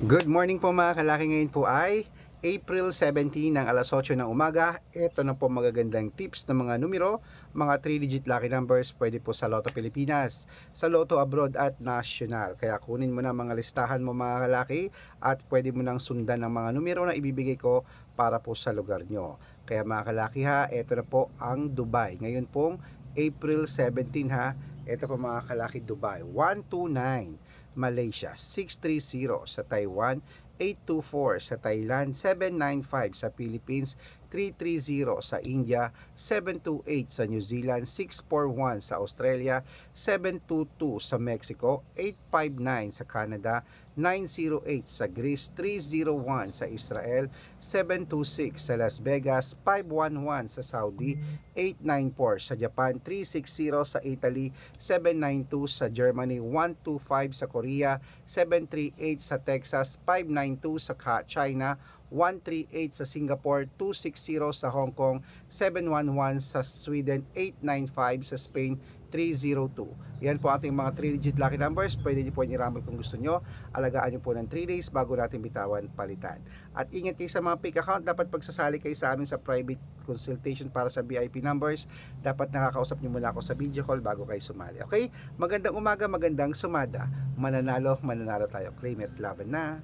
Good morning po mga kalaki, ngayon po ay April 17 ng alas 8 ng umaga. Ito na po magagandang tips ng mga numero, mga 3-digit lucky numbers pwede po sa Lotto Pilipinas, sa Lotto Abroad at National. Kaya kunin mo na mga listahan mo mga kalaki at pwede mo nang sundan ng mga numero na ibibigay ko para po sa lugar nyo. Kaya mga kalaki ha, ito na po ang Dubai. Ngayon pong April 17 ha, ito po mga kalaki Dubai, 129. Malaysia 630, sa Taiwan 824, sa Thailand 795, sa Philippines 330, sa India 728, sa New Zealand 641, sa Australia 722, sa Mexico 859, sa Canada 908, sa Greece 301, sa Israel 726, sa Las Vegas 511, sa Saudi 894, sa Japan 360, sa Italy 792, sa Germany 125, sa Korea 738, sa Texas 592, sa China 138, sa Singapore 260, sa Hong Kong 711, sa Sweden 895, sa Spain 302. Yan po ating mga 3-digit lucky numbers. Pwede niyo po i-rumble kung gusto nyo. Alagaan nyo po ng 3 days bago natin bitawan palitan. At ingat kayo sa mga fake account. Dapat pagsasali kayo sa amin sa private consultation para sa VIP numbers. Dapat nakakausap nyo muna ako sa video call bago kayo sumali. Okay? Magandang umaga, magandang sumada. Mananalo tayo. Claim it, laban na.